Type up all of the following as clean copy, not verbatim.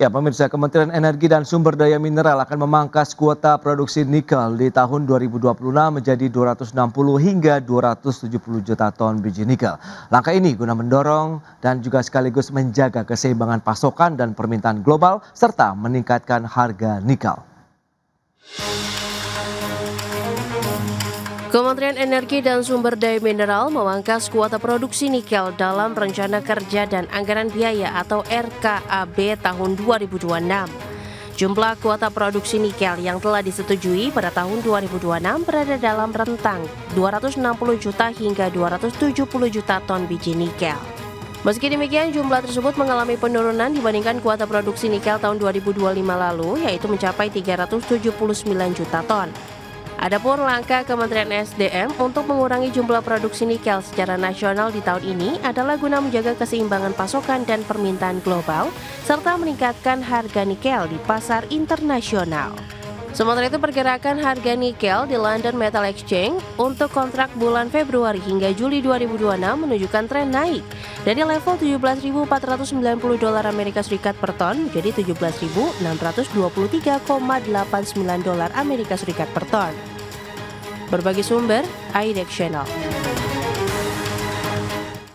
Ya, pemirsa, Kementerian Energi dan Sumber Daya Mineral akan memangkas kuota produksi nikel di tahun 2026 menjadi 260 hingga 270 juta ton biji nikel. Langkah ini guna mendorong dan juga sekaligus menjaga keseimbangan pasokan dan permintaan global serta meningkatkan harga nikel. Kementerian Energi dan Sumber Daya Mineral memangkas kuota produksi nikel dalam Rencana Kerja dan Anggaran Biaya atau RKAB tahun 2026. Jumlah kuota produksi nikel yang telah disetujui pada tahun 2026 berada dalam rentang 260 juta hingga 270 juta ton biji nikel. Meski demikian, jumlah tersebut mengalami penurunan dibandingkan kuota produksi nikel tahun 2025 lalu, yaitu mencapai 379 juta ton. Adapun langkah Kementerian SDM untuk mengurangi jumlah produksi nikel secara nasional di tahun ini adalah guna menjaga keseimbangan pasokan dan permintaan global, serta meningkatkan harga nikel di pasar internasional. Sementara itu, pergerakan harga nikel di London Metal Exchange untuk kontrak bulan Februari hingga Juli 2026 menunjukkan tren naik dari level 17.490 dolar Amerika Serikat per ton menjadi 17.623,89 dolar Amerika Serikat per ton. Berbagai sumber, IDEX Channel.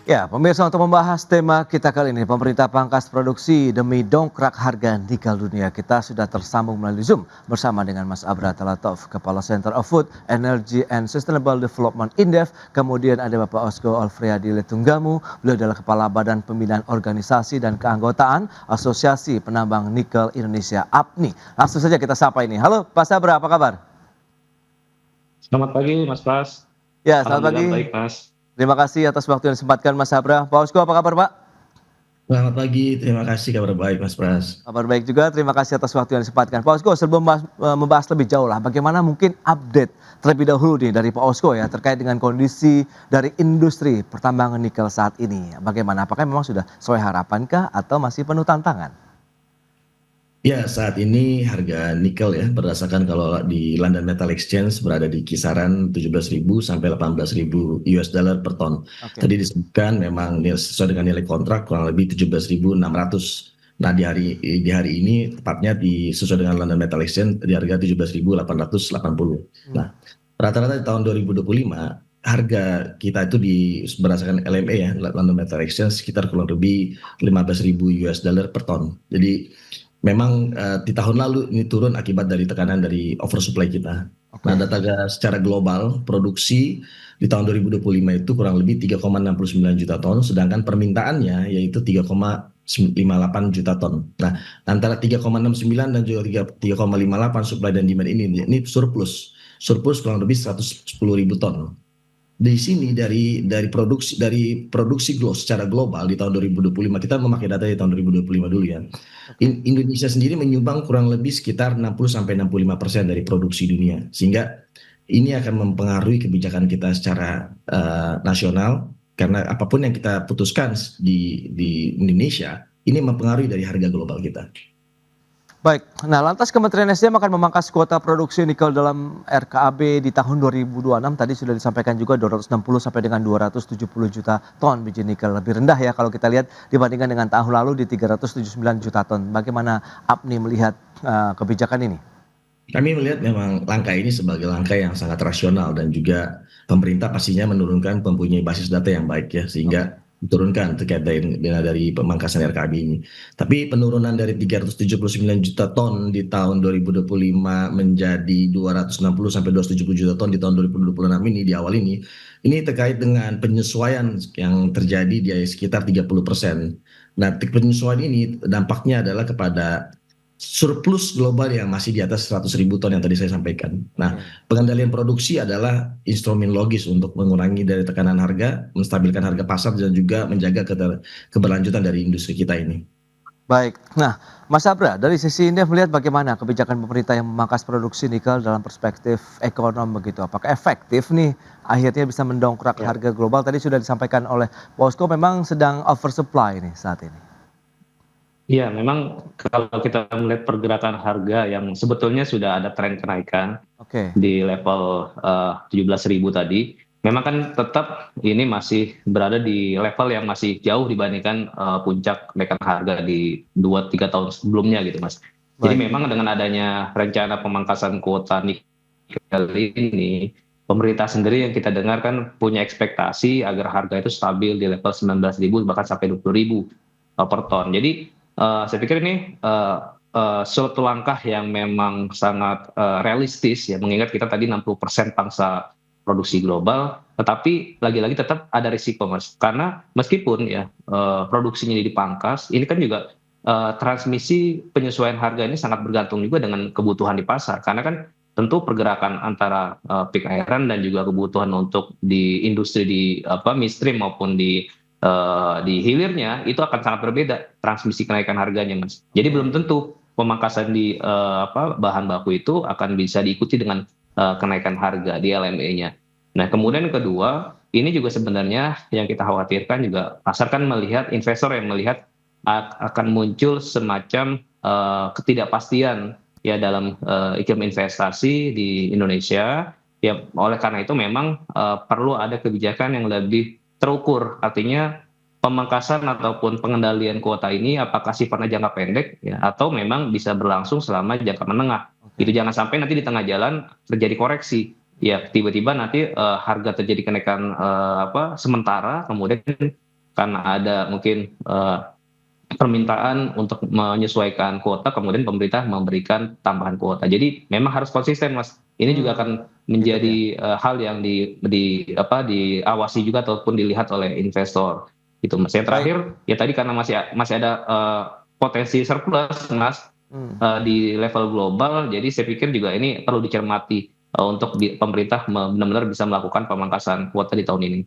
Ya, pemirsa, untuk membahas tema kita kali ini, pemerintah pangkas produksi demi dongkrak harga nikel dunia. Kita sudah tersambung melalui Zoom bersama dengan Mas Abra Talatov, Kepala Center of Food, Energy and Sustainable Development Indef. Kemudian ada Bapak Osko Alfriadi Letunggamu, beliau adalah Kepala Badan Pembinaan Organisasi dan Keanggotaan Asosiasi Penambang Nikel Indonesia APNI. Langsung saja kita sapa ini. Halo Pak Sabra, apa kabar? Selamat pagi Mas Pras. Ya, selamat pagi. Baik Mas. Terima kasih atas waktu yang disempatkan Mas Sabra. Pak Osko, apa kabar Pak? Selamat pagi, terima kasih, kabar baik Mas Pras. Kabar baik juga, terima kasih atas waktu yang disempatkan. Pak Osko, sebelum membahas lebih jauh lah, bagaimana mungkin update terlebih dahulu nih dari Pak Osko ya, terkait dengan kondisi dari industri pertambangan nikel saat ini. Bagaimana, apakah memang sudah sesuai harapankah atau masih penuh tantangan? Ya, saat ini harga nikel ya, berdasarkan kalau di London Metal Exchange berada di kisaran 17.000 sampai 18.000 US dollar per ton. Oke. Tadi disebutkan memang sesuai dengan nilai kontrak kurang lebih 17.600. Nah, di hari ini tepatnya sesuai dengan London Metal Exchange di harga 17.880. Nah, rata-rata di tahun 2025 harga kita itu berdasarkan LME ya, London Metal Exchange, sekitar kurang lebih 15.000 US dollar per ton. Jadi memang di tahun lalu ini turun akibat dari tekanan dari oversupply kita. Oke. Nah, data secara global produksi di tahun 2025 itu kurang lebih 3,69 juta ton, sedangkan permintaannya yaitu 3,58 juta ton. Nah, antara 3,69 dan juga 3,58 supply dan demand ini surplus kurang lebih 110.000 ton. Di sini dari produksi secara global di tahun 2025, kita memakai data di tahun 2025 dulu ya. Indonesia sendiri menyumbang kurang lebih sekitar 60-65% dari produksi dunia, sehingga ini akan mempengaruhi kebijakan kita secara nasional, karena apapun yang kita putuskan di Indonesia ini mempengaruhi dari harga global kita. Baik, nah lantas Kementerian SDM akan memangkas kuota produksi nikel dalam RKAB di tahun 2026. Tadi sudah disampaikan juga 260 sampai dengan 270 juta ton biji nikel. Lebih rendah ya kalau kita lihat dibandingkan dengan tahun lalu di 379 juta ton. Bagaimana APNI melihat kebijakan ini? Kami melihat memang langkah ini sebagai langkah yang sangat rasional, dan juga pemerintah pastinya menurunkan mempunyai basis data yang baik ya, sehingga diturunkan terkait dari pemangkasan RKAB ini. Tapi penurunan dari 379 juta ton di tahun 2025 menjadi 260 sampai 270 juta ton di tahun 2026 ini, di awal ini terkait dengan penyesuaian yang terjadi di sekitar 30%. Nah, penyesuaian ini dampaknya adalah kepada surplus global yang masih di atas 100.000 ton yang tadi saya sampaikan. Nah, pengendalian produksi adalah instrumen logis untuk mengurangi dari tekanan harga, menstabilkan harga pasar, dan juga menjaga keberlanjutan dari industri kita ini. Baik, nah Mas Abra, dari sisi Indef melihat bagaimana kebijakan pemerintah yang memangkas produksi nikel dalam perspektif ekonomi begitu? Apakah efektif nih akhirnya bisa mendongkrak harga global? Tadi sudah disampaikan oleh Posko memang sedang oversupply nih saat ini. Iya, memang kalau kita melihat pergerakan harga yang sebetulnya sudah ada tren kenaikan Oke. di level 17.000 tadi, memang kan tetap ini masih berada di level yang masih jauh dibandingkan puncak kenaikan harga di 2-3 tahun sebelumnya gitu Mas. Jadi Baik. memang dengan adanya rencana pemangkasan kuota nikel ini, pemerintah sendiri yang kita dengar kan punya ekspektasi agar harga itu stabil di level 19.000 bahkan sampai 20.000 per ton. Jadi saya pikir ini suatu langkah yang memang sangat realistis ya, mengingat kita tadi 60% pangsa produksi global, tetapi lagi-lagi tetap ada risiko Mas, karena meskipun ya produksinya dipangkas, ini kan juga transmisi penyesuaian harga ini sangat bergantung juga dengan kebutuhan di pasar, karena kan tentu pergerakan antara peak iron dan juga kebutuhan untuk di industri di midstream maupun di hilirnya itu akan sangat berbeda transmisi kenaikan harganya Mas. Jadi belum tentu pemangkasan di bahan baku itu akan bisa diikuti dengan kenaikan harga di LME-nya. Nah, kemudian kedua, ini juga sebenarnya yang kita khawatirkan juga pasar kan melihat, investor yang melihat akan muncul semacam ketidakpastian ya dalam iklim investasi di Indonesia. Ya, oleh karena itu memang perlu ada kebijakan yang lebih terukur. Artinya pemangkasan ataupun pengendalian kuota ini apakah sifatnya jangka pendek ya atau memang bisa berlangsung selama jangka menengah. Itu jangan sampai nanti di tengah jalan terjadi koreksi. Ya tiba-tiba nanti harga terjadi kenaikan sementara, kemudian karena ada mungkin permintaan untuk menyesuaikan kuota, kemudian pemerintah memberikan tambahan kuota. Jadi memang harus konsisten Mas. Ini juga akan menjadi hal yang diawasi juga ataupun dilihat oleh investor. Gitu Mas. Yang terakhir ya tadi karena masih ada potensi surplus Mas di level global, jadi saya pikir juga ini perlu dicermati untuk pemerintah benar-benar bisa melakukan pemangkasan kuota di tahun ini.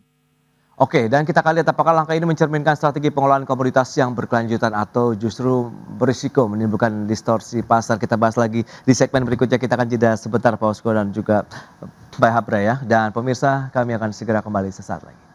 Oke, dan kita akan lihat apakah langkah ini mencerminkan strategi pengelolaan komoditas yang berkelanjutan atau justru berisiko menimbulkan distorsi pasar. Kita bahas lagi di segmen berikutnya. Kita akan jeda sebentar Pak Osko dan juga Pak Habra ya. Dan pemirsa, kami akan segera kembali sesaat lagi.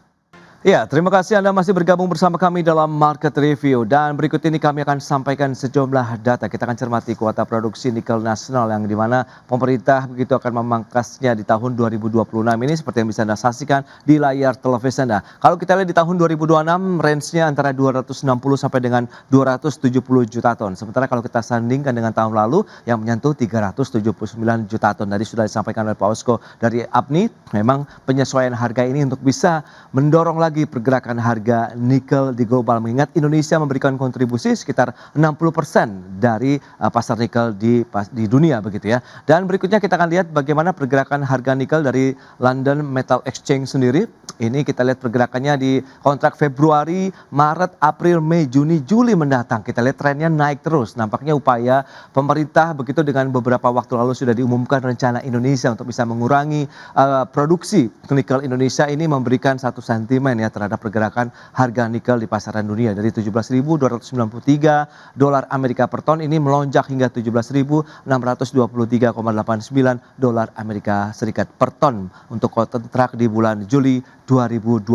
Ya, terima kasih Anda masih bergabung bersama kami dalam Market Review. Dan berikut ini kami akan sampaikan sejumlah data. Kita akan cermati kuota produksi nikel nasional yang dimana pemerintah begitu akan memangkasnya di tahun 2026 ini seperti yang bisa Anda saksikan di layar televisi Anda. Kalau kita lihat di tahun 2026 range-nya antara 260 sampai dengan 270 juta ton. Sementara kalau kita sandingkan dengan tahun lalu yang menyentuh 379 juta ton. Tadi sudah disampaikan oleh Pak Osko dari APNI, memang penyesuaian harga ini untuk bisa mendorong lagi pergerakan harga nikel di global, mengingat Indonesia memberikan kontribusi sekitar 60% dari pasar nikel di dunia begitu ya. Dan berikutnya kita akan lihat bagaimana pergerakan harga nikel dari London Metal Exchange sendiri. Ini kita lihat pergerakannya di kontrak Februari, Maret, April, Mei, Juni, Juli mendatang. Kita lihat trennya naik terus. Nampaknya upaya pemerintah begitu dengan beberapa waktu lalu sudah diumumkan rencana Indonesia untuk bisa mengurangi produksi nikel Indonesia ini memberikan satu sentimen ya terhadap pergerakan harga nikel di pasaran dunia dari 17.293 dolar Amerika per ton ini melonjak hingga 17.623,89 dolar Amerika Serikat per ton untuk kontrak di bulan Juli 2026.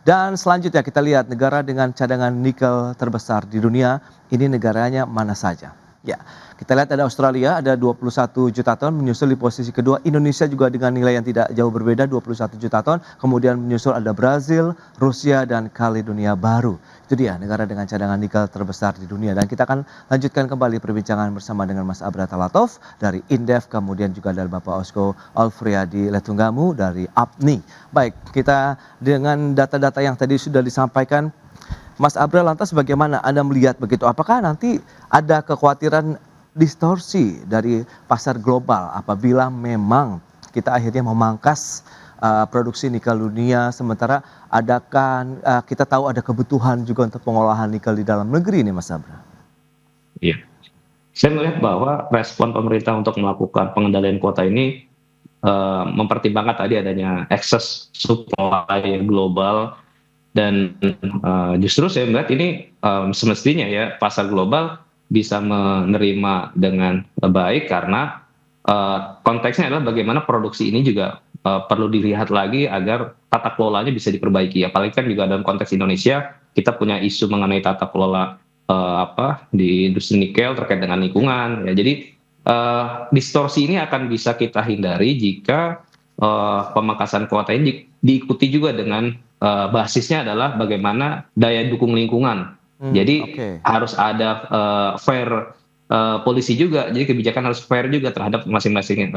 Dan selanjutnya kita lihat negara dengan cadangan nikel terbesar di dunia, ini negaranya mana saja. Ya, kita lihat ada Australia, ada 21 juta ton, menyusul di posisi kedua. Indonesia juga dengan nilai yang tidak jauh berbeda, 21 juta ton. Kemudian menyusul ada Brazil, Rusia, dan Kaledonia Baru. Itu dia negara dengan cadangan nikel terbesar di dunia. Dan kita akan lanjutkan kembali perbincangan bersama dengan Mas Abra Talatov dari Indef, kemudian juga dari Bapak Osko Alfriadi Letunggamu dari APNI. Baik, kita dengan data-data yang tadi sudah disampaikan, Mas Abra, lantas bagaimana Anda melihat begitu? Apakah nanti ada kekhawatiran distorsi dari pasar global apabila memang kita akhirnya memangkas produksi nikel dunia, sementara kita tahu ada kebutuhan juga untuk pengolahan nikel di dalam negeri ini, Mas Abra? Iya, saya melihat bahwa respon pemerintah untuk melakukan pengendalian kuota ini mempertimbangkan tadi adanya excess supply global. Dan justru saya melihat ini semestinya ya pasar global bisa menerima dengan baik karena konteksnya adalah bagaimana produksi ini juga perlu dilihat lagi agar tata kelolanya bisa diperbaiki. Apalagi kan juga dalam konteks Indonesia kita punya isu mengenai tata kelola di industri nikel terkait dengan lingkungan. Ya, jadi distorsi ini akan bisa kita hindari jika pemangkasan kuota ini diikuti juga dengan basisnya adalah bagaimana daya dukung lingkungan. Jadi Oke. harus ada fair polisi juga. Jadi kebijakan harus fair juga terhadap masing-masing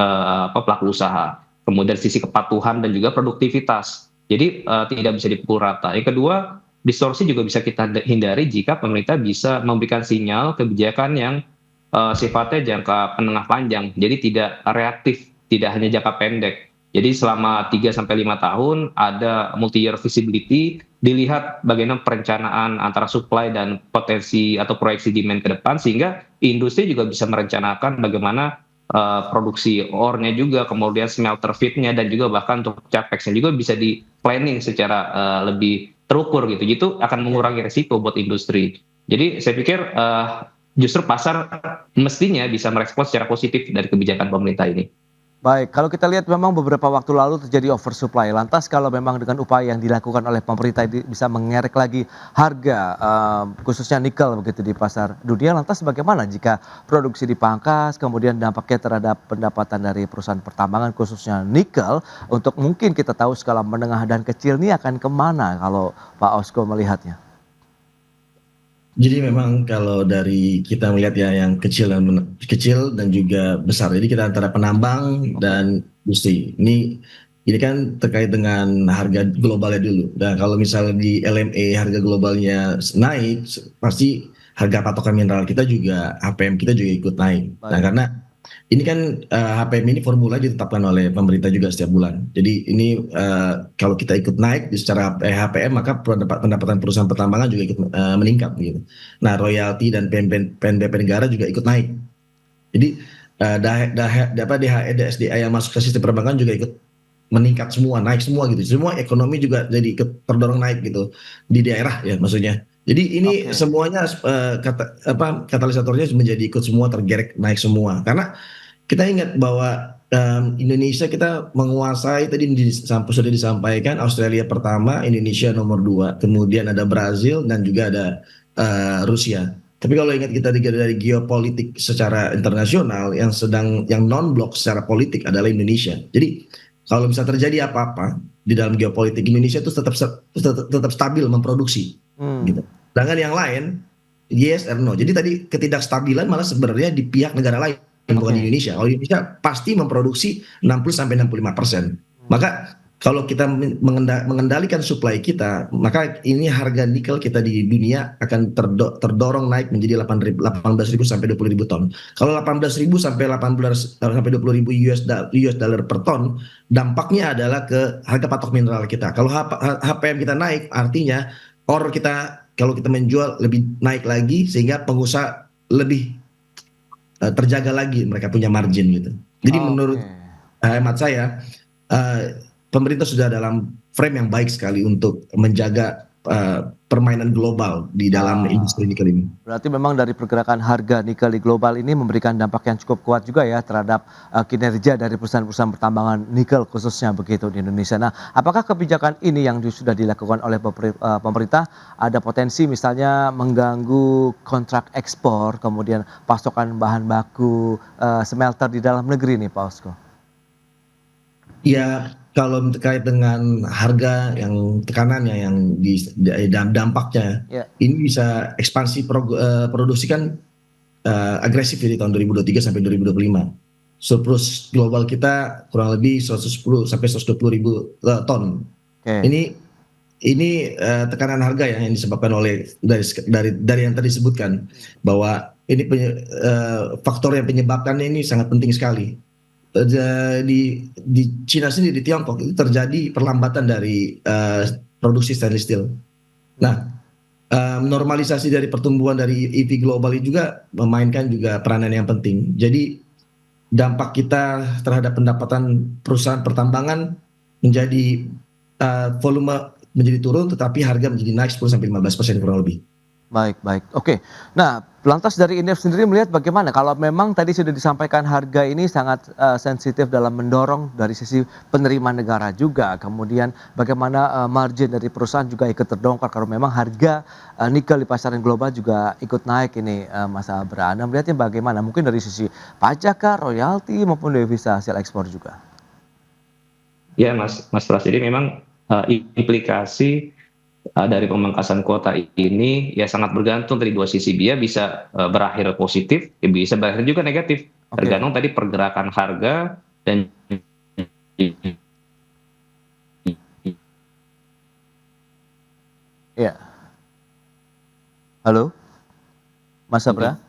pelaku usaha. Kemudian sisi kepatuhan dan juga produktivitas. Jadi tidak bisa dipukul rata. Yang kedua, distorsi juga bisa kita hindari jika pemerintah bisa memberikan sinyal kebijakan yang sifatnya jangka menengah panjang. Jadi tidak reaktif, tidak hanya jangka pendek. Jadi selama 3 sampai 5 tahun ada multi-year visibility, dilihat bagaimana perencanaan antara supply dan potensi atau proyeksi demand ke depan, sehingga industri juga bisa merencanakan bagaimana produksi ore-nya juga, kemudian smelter feed-nya, dan juga bahkan untuk capex-nya juga bisa di planning secara lebih terukur gitu. Itu akan mengurangi resiko buat industri. Jadi saya pikir justru pasar mestinya bisa merespons secara positif dari kebijakan pemerintah ini. Baik, kalau kita lihat memang beberapa waktu lalu terjadi oversupply. Lantas kalau memang dengan upaya yang dilakukan oleh pemerintah bisa mengerek lagi harga khususnya nikel begitu di pasar dunia, lantas bagaimana jika produksi dipangkas, kemudian dampaknya terhadap pendapatan dari perusahaan pertambangan khususnya nikel, untuk mungkin kita tahu skala menengah dan kecil ini akan kemana kalau Pak Osko melihatnya? Jadi memang kalau dari kita melihat ya yang kecil dan juga besar. Jadi kita antara penambang dan industri. Ini kan terkait dengan harga globalnya dulu. Dan kalau misalnya di LME harga globalnya naik, pasti harga patokan mineral kita juga, HPM kita juga ikut naik. Nah, Baik. karena ini kan HPM ini formula ditetapkan oleh pemerintah juga setiap bulan. Jadi ini kalau kita ikut naik secara HPM, maka pendapatan perusahaan pertambangan juga ikut meningkat gitu. Nah, royalti dan PNBP negara juga ikut naik. Jadi DHE, DSDA yang masuk ke sistem perbankan juga ikut meningkat semua, naik semua gitu. Semua ekonomi juga jadi ikut terdorong naik gitu di daerah ya maksudnya. Jadi ini Oke. semuanya katalisatornya menjadi ikut semua tergerek naik semua. Karena kita ingat bahwa Indonesia kita menguasai tadi sudah disampaikan Australia pertama, Indonesia nomor 2, kemudian ada Brazil dan juga ada Rusia. Tapi kalau ingat kita dari geopolitik secara internasional yang non blok secara politik adalah Indonesia. Jadi kalau bisa terjadi apa-apa di dalam geopolitik, Indonesia itu tetap stabil memproduksi gitu. Sedangkan yang lain yes or no. Jadi tadi ketidakstabilan malah sebenarnya di pihak negara lain, bukan di Indonesia. Kalau Indonesia pasti memproduksi 60-65%. Maka kalau kita mengendalikan supply kita, maka ini harga nikel kita di dunia akan terdorong naik menjadi 18.000 sampai 20.000 ton. Kalau 18.000 sampai 20.000 US dollar per ton, dampaknya adalah ke harga patok mineral kita. Kalau HPM kita naik, artinya ore kita kalau kita menjual lebih naik lagi, sehingga pengusaha lebih terjaga lagi, mereka punya margin gitu. Jadi menurut hemat saya, pemerintah sudah dalam frame yang baik sekali untuk menjaga permainan global di dalam industri nikel ini. Berarti memang dari pergerakan harga nikel di global ini memberikan dampak yang cukup kuat juga ya terhadap kinerja dari perusahaan-perusahaan pertambangan nikel khususnya begitu di Indonesia. Nah, apakah kebijakan ini yang sudah dilakukan oleh pemerintah ada potensi misalnya mengganggu kontrak ekspor, kemudian pasokan bahan baku smelter di dalam negeri nih Pak Osko? Ya, kalau terkait dengan harga yang tekanannya yang dampaknya, ini bisa ekspansi produksi kan agresif di tahun 2023 sampai 2025. Surplus global kita kurang lebih 110 sampai 120 ribu ton. Ini tekanan harga ya yang disebabkan oleh dari yang tadi disebutkan, bahwa ini faktor yang penyebabkannya ini sangat penting sekali. Di Cina sendiri, di Tiongkok itu terjadi perlambatan dari produksi stainless steel. Nah, normalisasi dari pertumbuhan dari EV global ini juga memainkan juga peranan yang penting. Jadi dampak kita terhadap pendapatan perusahaan pertambangan menjadi volume menjadi turun, tetapi harga menjadi naik 10-15% kurang lebih. Baik. Oke. Nah, lantas dari Indef sendiri melihat bagaimana kalau memang tadi sudah disampaikan harga ini sangat sensitif dalam mendorong dari sisi penerimaan negara juga. Kemudian bagaimana margin dari perusahaan juga ikut terdongkrak kalau memang harga nikel di pasaran global juga ikut naik ini Mas Abra. Anda melihatnya bagaimana? Mungkin dari sisi pajak, royalti maupun devisa hasil ekspor juga. Ya Mas Pras, jadi memang implikasi dari pemangkasan kuota ini ya sangat bergantung dari dua sisi. Dia bisa berakhir positif, ya bisa berakhir juga negatif. Oke. Tergantung tadi pergerakan harga dan Ya. Halo, Mas Sabra?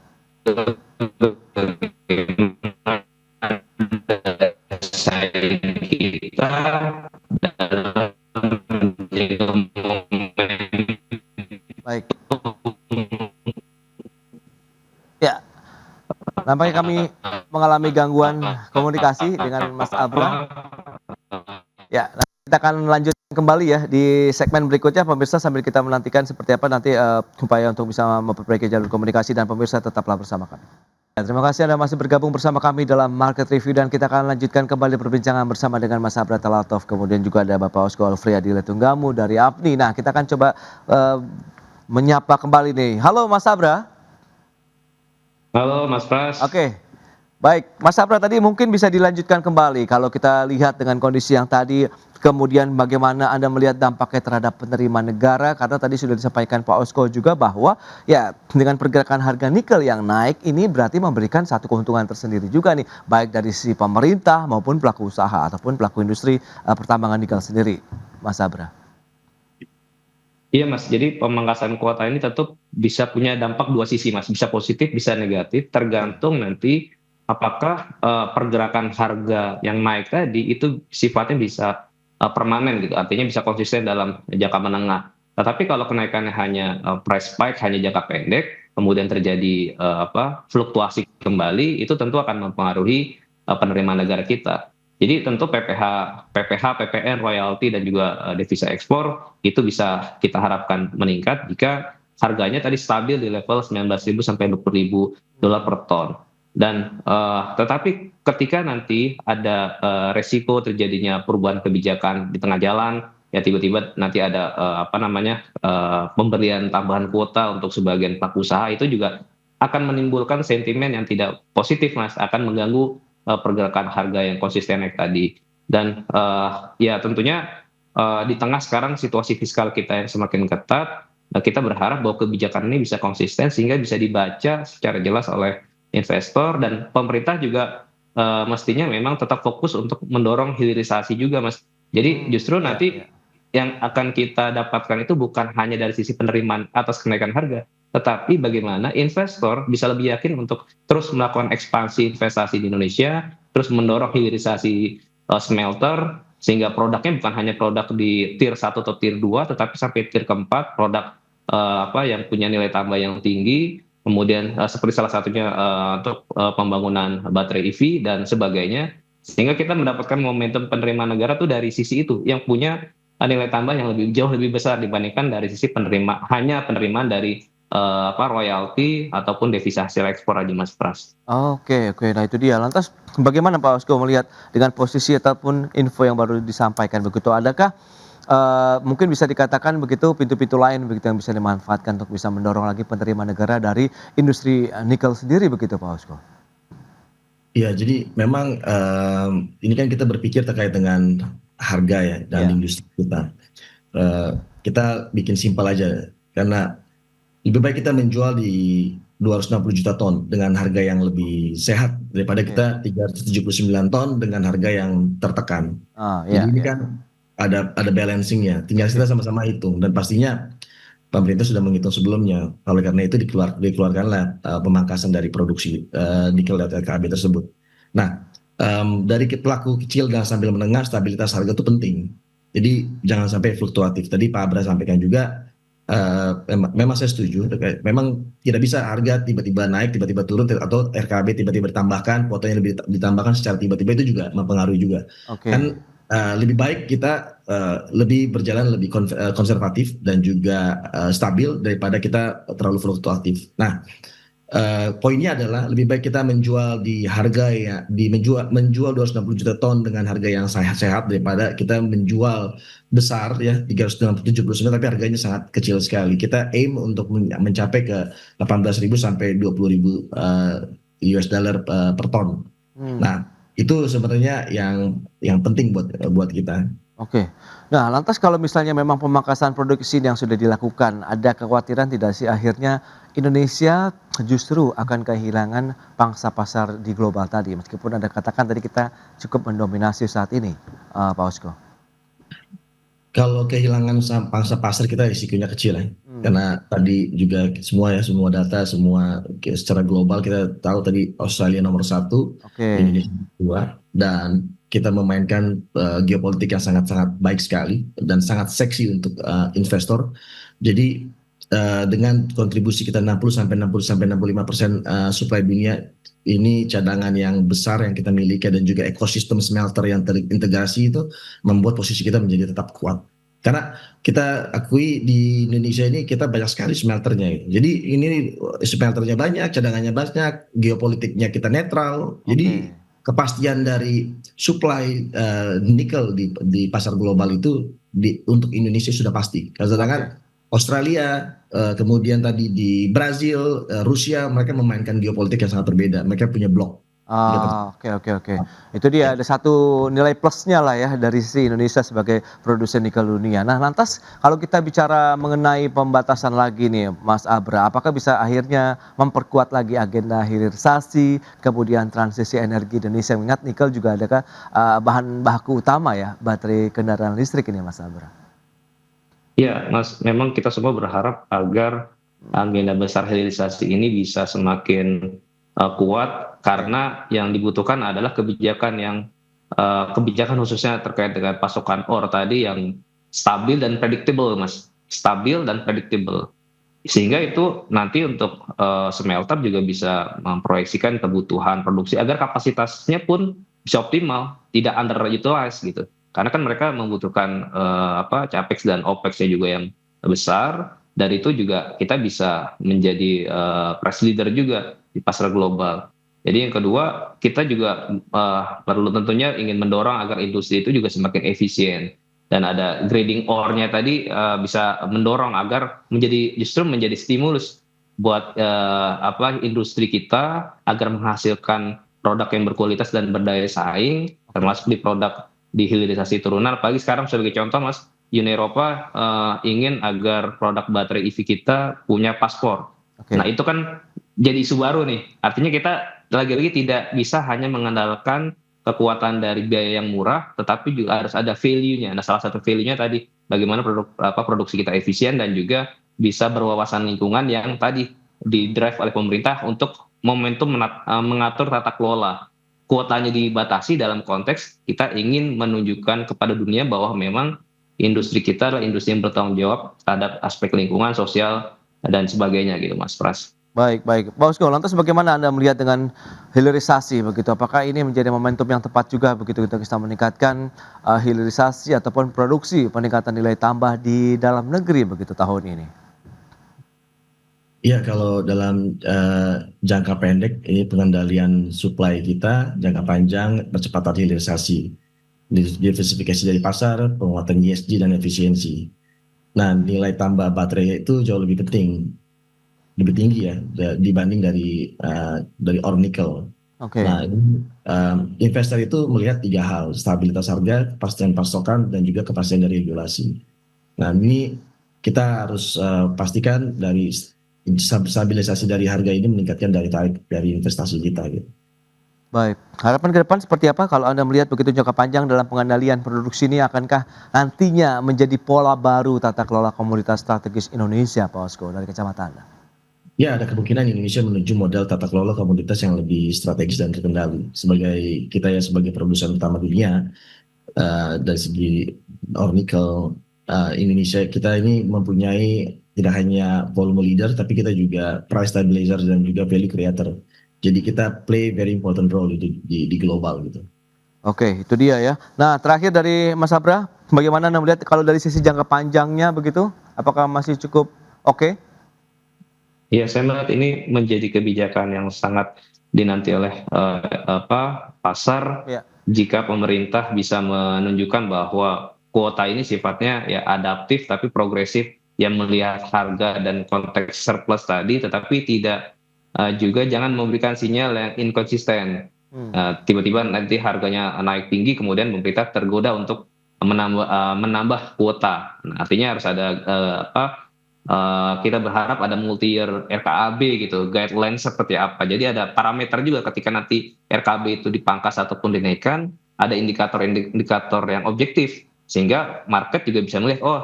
kita dalam Baik. Ya, nampaknya kami mengalami gangguan komunikasi dengan Mas Abra. Ya, nanti kita akan lanjut kembali ya di segmen berikutnya pemirsa, sambil kita menantikan seperti apa nanti upaya untuk bisa memperbaiki jalur komunikasi, dan pemirsa tetaplah bersama kami. Ya, terima kasih Anda masih bergabung bersama kami dalam Market Review, dan kita akan lanjutkan kembali perbincangan bersama dengan Mas Abra Talatov, kemudian juga ada Bapak Osko Alfriadi Letunggamu dari APNI. Nah, kita akan coba menyapa kembali nih. Halo Mas Abra. Halo Mas Pras. Oke. Baik, Mas Abra, tadi mungkin bisa dilanjutkan kembali kalau kita lihat dengan kondisi yang tadi, kemudian bagaimana Anda melihat dampaknya terhadap penerima negara, karena tadi sudah disampaikan Pak Osko juga bahwa ya dengan pergerakan harga nikel yang naik ini berarti memberikan satu keuntungan tersendiri juga nih, baik dari sisi pemerintah maupun pelaku usaha ataupun pelaku industri pertambangan nikel sendiri, Mas Abra. Iya Mas, jadi pemangkasan kuota ini tentu bisa punya dampak dua sisi Mas, bisa positif bisa negatif, tergantung nanti apakah pergerakan harga yang naik tadi itu sifatnya bisa permanen gitu, artinya bisa konsisten dalam jangka menengah. Tetapi kalau kenaikannya hanya price spike, hanya jangka pendek, kemudian terjadi fluktuasi kembali, itu tentu akan mempengaruhi penerimaan negara kita. Jadi tentu PPh, PPN, royalti dan juga devisa ekspor itu bisa kita harapkan meningkat jika harganya tadi stabil di level 19.000 sampai 20.000 dolar per ton. Dan tetapi ketika nanti ada resiko terjadinya perubahan kebijakan di tengah jalan, ya tiba-tiba nanti ada pemberian tambahan kuota untuk sebagian pelaku usaha, itu juga akan menimbulkan sentimen yang tidak positif Mas, akan mengganggu pergerakan harga yang konsisten naik tadi. Dan ya tentunya di tengah sekarang situasi fiskal kita yang semakin ketat, kita berharap bahwa kebijakan ini bisa konsisten sehingga bisa dibaca secara jelas oleh investor, dan pemerintah juga mestinya memang tetap fokus untuk mendorong hilirisasi juga Mas. Jadi justru nanti yang akan kita dapatkan itu bukan hanya dari sisi penerimaan atas kenaikan harga, tetapi bagaimana investor bisa lebih yakin untuk terus melakukan ekspansi investasi di Indonesia, terus mendorong hilirisasi smelter, sehingga produknya bukan hanya produk di tier 1 atau tier 2, tetapi sampai tier keempat, produk yang punya nilai tambah yang tinggi, kemudian seperti salah satunya untuk pembangunan baterai EV dan sebagainya, sehingga kita mendapatkan momentum penerimaan negara tuh dari sisi itu, yang punya nilai tambah yang jauh lebih besar dibandingkan dari sisi penerimaan dari royalti ataupun devisa hasil ekspor aja Mas Pras. Oke, nah itu dia. Lantas bagaimana Pak Osko melihat dengan posisi ataupun info yang baru disampaikan begitu? Adakah mungkin bisa dikatakan begitu pintu-pintu lain begitu yang bisa dimanfaatkan untuk bisa mendorong lagi penerimaan negara dari industri nikel sendiri begitu Pak Osko? Iya, jadi memang ini kan kita berpikir terkait dengan harga ya dan industri kita. Kita bikin simpel aja, karena lebih baik kita menjual di 260 juta ton dengan harga yang lebih sehat daripada kita 379 ton dengan harga yang tertekan. Jadi ini kan ada balancingnya, tinggal kita sama-sama hitung, dan pastinya pemerintah sudah menghitung sebelumnya. Oleh karena itu dikeluarkanlah pemangkasan dari produksi nikel dan LKAB tersebut. Nah, dari pelaku kecil dan sambil menengah, stabilitas harga itu penting. Jadi jangan sampai fluktuatif. Tadi Pak Abra sampaikan juga, memang saya setuju. Memang tidak bisa harga tiba-tiba naik, tiba-tiba turun, atau RKAB tiba-tiba ditambahkan, kuotanya lebih ditambahkan secara tiba-tiba, itu juga mempengaruhi juga. Kan lebih baik kita lebih berjalan lebih konservatif dan juga stabil daripada kita terlalu fluktuatif. Nah, poinnya adalah lebih baik kita menjual di harga menjual 260 juta ton dengan harga yang sehat daripada kita menjual besar ya 379 tapi harganya sangat kecil sekali. Kita aim untuk mencapai ke 18.000 sampai 20.000 US dollar per ton. Nah, Itu sebenarnya yang penting buat kita. Oke. Nah, lantas kalau misalnya memang pemangkasan produksi yang sudah dilakukan, ada kekhawatiran tidak sih akhirnya Indonesia justru akan kehilangan pangsa pasar di global tadi, meskipun Anda katakan tadi kita cukup mendominasi saat ini, Pak Osko? Kalau kehilangan pangsa pasar kita risikonya kecil ya. Karena tadi juga semua data, secara global kita tahu tadi Australia nomor 1, Oke. Indonesia nomor 2, dan kita memainkan geopolitik yang sangat-sangat baik sekali dan sangat seksi untuk investor. Jadi dengan kontribusi kita 60-65% supply dunia, ini cadangan yang besar yang kita miliki dan juga ekosistem smelter yang terintegrasi itu membuat posisi kita menjadi tetap kuat. Karena kita akui di Indonesia ini kita banyak sekali smelternya. Jadi ini smelternya banyak, cadangannya banyak, geopolitiknya kita netral. Jadi Oke. kepastian dari supply nikel di pasar global itu untuk Indonesia sudah pasti. Oke. Sedangkan Australia, kemudian tadi di Brazil, Rusia, mereka memainkan geopolitik yang sangat berbeda. Mereka punya blok. Oke, oke, oke. Itu dia ada satu nilai plusnya lah ya dari sisi Indonesia sebagai produsen nikel dunia. Nah, lantas kalau kita bicara mengenai pembatasan lagi nih, Mas Abra, apakah bisa akhirnya memperkuat lagi agenda hilirisasi, kemudian transisi energi Indonesia? Mengingat nikel juga ada bahan baku utama ya, baterai kendaraan listrik ini, Mas Abra. Ya, Mas, memang kita semua berharap agar agenda besar hilirisasi ini bisa semakin kuat, karena yang dibutuhkan adalah kebijakan khususnya terkait dengan pasokan ore tadi yang stabil dan predictable, Mas. Stabil dan predictable. Sehingga itu nanti untuk smelter juga bisa memproyeksikan kebutuhan produksi agar kapasitasnya pun bisa optimal, tidak underutilized gitu. Karena kan mereka membutuhkan capex dan opex-nya juga yang besar. Dari itu juga kita bisa menjadi price leader juga di pasar global. Jadi yang kedua, kita juga perlu tentunya ingin mendorong agar industri itu juga semakin efisien. Dan ada grading ore-nya tadi bisa mendorong agar justru menjadi stimulus buat industri kita agar menghasilkan produk yang berkualitas dan berdaya saing, termasuk di produk di hilirisasi turunan. Apalagi sekarang sebagai contoh, Mas, Uni Eropa ingin agar produk baterai EV kita punya paspor. Oke. Nah, itu kan jadi isu baru nih. Artinya kita lagi-lagi tidak bisa hanya mengandalkan kekuatan dari biaya yang murah, tetapi juga harus ada value-nya. Nah, salah satu value-nya tadi bagaimana produksi kita efisien dan juga bisa berwawasan lingkungan yang tadi di-drive oleh pemerintah untuk momentum mengatur tata kelola. Kuotanya dibatasi dalam konteks kita ingin menunjukkan kepada dunia bahwa memang industri kita adalah industri yang bertanggung jawab terhadap aspek lingkungan, sosial, dan sebagainya gitu, Mas Pras. Baik, baik. Pak Osko, lantas bagaimana Anda melihat dengan hilirisasi begitu? Apakah ini menjadi momentum yang tepat juga begitu kita bisa meningkatkan hilirisasi ataupun produksi peningkatan nilai tambah di dalam negeri begitu tahun ini? Iya, kalau dalam jangka pendek ini pengendalian supply kita, jangka panjang percepatan hilirisasi, diversifikasi dari pasar, penguatan ESG dan efisiensi. Nah, nilai tambah baterai itu jauh lebih tinggi ya dibanding dari ore nikel. Oke. Nah, investor itu melihat 3 hal: stabilitas harga, kepastian pasokan, dan juga kepastian dari regulasi. Nah, ini kita harus pastikan dari stabilisasi dari harga ini meningkatkan dari investasi kita gitu. Baik, harapan ke depan seperti apa kalau Anda melihat begitu jangka panjang dalam pengendalian produksi ini, akankah nantinya menjadi pola baru tata kelola komoditas strategis Indonesia, Pak Osko, dari kacamata Anda? Ya, ada kemungkinan Indonesia menuju model tata kelola komoditas yang lebih strategis dan terkendali. Sebagai produsen utama dunia dari segi ore nikel, Indonesia kita ini mempunyai tidak hanya volume leader, tapi kita juga price stabilizer dan juga value creator. Jadi kita play very important role di global gitu. Oke, itu dia ya. Nah, terakhir dari Mas Abra, bagaimana Anda melihat kalau dari sisi jangka panjangnya begitu? Apakah masih cukup oke? Ya, saya melihat ini menjadi kebijakan yang sangat dinanti oleh pasar Ya. jika pemerintah bisa menunjukkan bahwa kuota ini sifatnya ya adaptif tapi progresif, yang melihat harga dan konteks surplus tadi, tetapi tidak juga jangan memberikan sinyal yang inkonsisten. Hmm. Tiba-tiba nanti harganya naik tinggi, kemudian pemerintah tergoda untuk menambah kuota. Nah, artinya harus ada kita berharap ada multi year RKAB gitu, guideline seperti apa. Jadi ada parameter juga ketika nanti RKAB itu dipangkas ataupun dinaikkan, ada indikator-indikator yang objektif sehingga market juga bisa melihat, oh